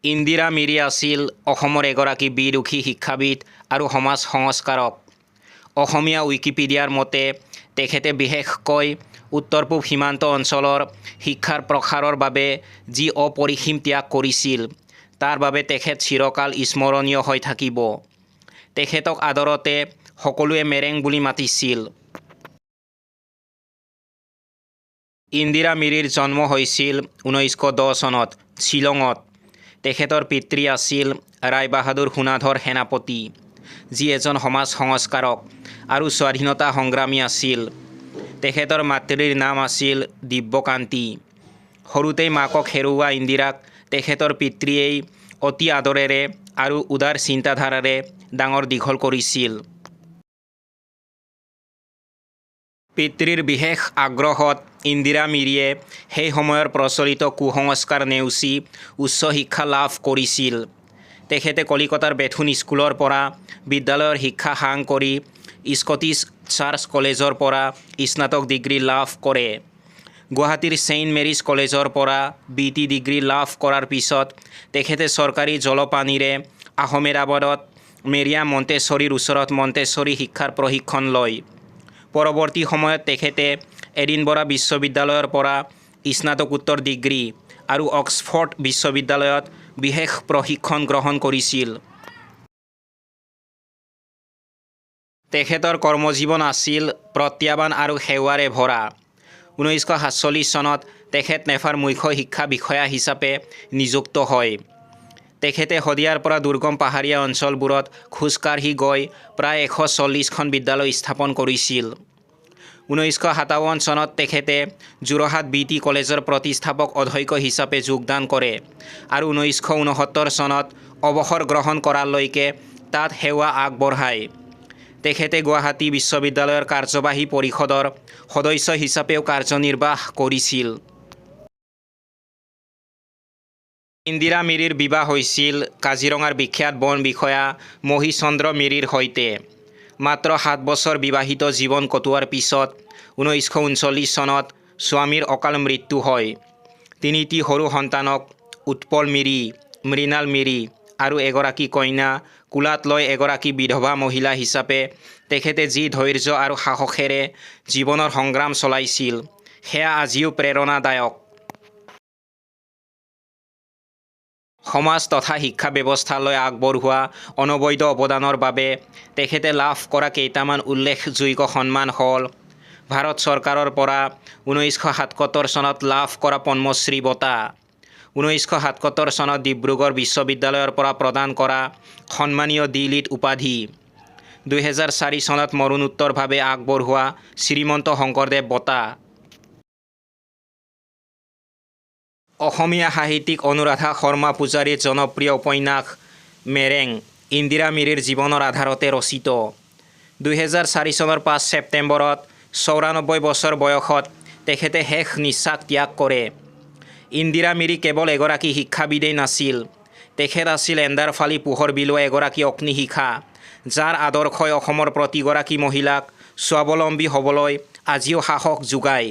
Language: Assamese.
ইন্দিৰা মিৰি আছিল অসমৰ এগৰাকী বিৰূষী শিক্ষাবিদ আৰু সমাজ সংস্কাৰক। অসমীয়া উইকিপিডিয়াৰ মতে তেখেতে বিশেষকৈ উত্তৰ পূব সীমান্ত অঞ্চলৰ শিক্ষাৰ প্ৰসাৰৰ বাবে যি অপৰিসীম ত্যাগ কৰিছিল তাৰ বাবে তেখেত চিৰকাল স্মৰণীয় হৈ থাকিব। তেখেতক আদৰতে সকলোৱে মেৰেং বুলি মাতিছিল। ইন্দিৰা মিৰিৰ জন্ম হৈছিল 1910 চনত শ্বিলঙত। তেখেতৰ পিতৃ আছিল ৰায়বাহাদুৰ সোণাধৰ সেনাপতি, যি এজন সমাজ সংস্কাৰক আৰু স্বাধীনতা সংগ্ৰামী আছিল। তেখেতৰ মাতৃৰ নাম আছিল দিব্যকান্তি। সৰুতেই মাকক হেৰুওৱা ইন্দিৰাক তেখেতৰ পিতৃয়েই অতি আদৰেৰে আৰু উদাৰ চিন্তাধাৰাৰে ডাঙৰ দীঘল কৰিছিল। পিতৃৰ বিশেষ আগ্ৰহত ইন্দিৰা মিৰিয়ে সেই সময়ৰ প্ৰচলিত কুসংস্কাৰ নেওচি উচ্চ শিক্ষা লাভ কৰিছিল। তেখেতে কলিকতাৰ বেথুন স্কুলৰ পৰা বিদ্যালয়ৰ শিক্ষা সাং কৰি স্কটিছ চাৰ্চ কলেজৰ পৰা স্নাতক ডিগ্ৰী লাভ কৰে। গুৱাহাটীৰ ছেইণ্ট মেৰিজ কলেজৰ পৰা BT ডিগ্ৰী লাভ কৰাৰ পিছত তেখেতে চৰকাৰী জলপানীৰে আহমেদাবাদত মেৰিয়াম মণ্টেশ্বৰীৰ ওচৰত মণ্টেশ্বৰী শিক্ষাৰ প্ৰশিক্ষণ লয়। পৰৱৰ্তী সময়ত তেখেতে এডিনবৰা বিশ্ববিদ্যালয়ৰ পৰা স্নাতকোত্তৰ ডিগ্ৰী আৰু অক্সফৰ্ড বিশ্ববিদ্যালয়ত বিশেষ প্ৰশিক্ষণ গ্ৰহণ কৰিছিল। তেখেতৰ কৰ্মজীৱন আছিল প্ৰত্যাহ্বান আৰু সেৱাৰে ভৰা। 1947 চনত তেখেত নেফাৰ মুখ্য শিক্ষা বিষয়া হিচাপে নিযুক্ত হয়। তেখেতে শদিয়াৰ পৰা দুৰ্গম পাহাৰীয়া অঞ্চলবোৰত খোজকাঢ়ি গৈ প্ৰায় 140খন বিদ্যালয় স্থাপন কৰিছিল। 1957 চনত তেখেতে যোৰহাট BT কলেজৰ প্ৰতিষ্ঠাপক অধ্যক্ষ হিচাপে যোগদান কৰে আৰু 1969 চনত অৱসৰ গ্ৰহণ কৰালৈকে তাত সেৱা আগবঢ়ায়। তেখেতে গুৱাহাটী বিশ্ববিদ্যালয়ৰ কাৰ্যবাহী পৰিষদৰ সদস্য হিচাপেও কাৰ্যনিৰ্বাহ কৰিছিল। ইন্দিৰা মিৰিৰ বিবাহ হৈছিল কাজিৰঙাৰ বিখ্যাত বন বিষয়া মহিচন্দ্ৰ মিৰিৰ সৈতে। মাত্ৰ 7 বছৰ বিবাহিত জীৱন কটোৱাৰ পিছত 1939 চনত স্বামীৰ অকাল মৃত্যু হয়। 3টি সৰু সন্তানক উৎপল মিৰি, মৃণাল মিৰি আৰু এগৰাকী কন্যা কোলাত লৈ এগৰাকী বিধৱা মহিলা হিচাপে তেখেতে যি ধৈৰ্য আৰু সাহসেৰে জীৱনৰ সংগ্ৰাম চলাইছিল সেয়া আজিও প্ৰেৰণাদায়ক। সমাজ তথা শিক্ষা ব্যৱস্থালৈ আগবঢ়োৱা অনবদ্য অৱদানৰ বাবে তেখেতে লাভ কৰা কেইটামান উল্লেখযোগ্য সন্মান হ'ল: ভাৰত চৰকাৰৰ পৰা 1977 চনত লাভ কৰা পদ্মশ্ৰী বঁটা, 1977 চনত ডিব্ৰুগড় বিশ্ববিদ্যালয়ৰ পৰা প্ৰদান কৰা সন্মানীয় D.Litt উপাধি, 2004 চনত মৰণোত্তৰভাৱে আগবঢ়োৱা শ্ৰীমন্ত শংকৰদেৱ বঁটা। অসমীয়া সাহিত্যিক অনুৰাধা শৰ্মা পূজাৰীৰ জনপ্ৰিয় উপন্যাস মেৰেং ইন্দিৰা মিৰিৰ জীৱনৰ আধাৰতে ৰচিত। 2004 চনৰ 5 ছেপ্টেম্বৰত 94 বছৰ বয়সত তেখেতে শেষ নিশ্বাস ত্যাগ কৰে। ইন্দিৰা মিৰি কেৱল এগৰাকী শিক্ষাবিদেই নাছিল, তেখেত আছিল এন্দাৰফালি পোহৰ বিলোৱা এগৰাকী অগ্নিশিখা, যাৰ আদৰ্শই অসমৰ প্ৰতিগৰাকী মহিলাক স্বাৱলম্বী হ'বলৈ আজিও সাহস যোগায়।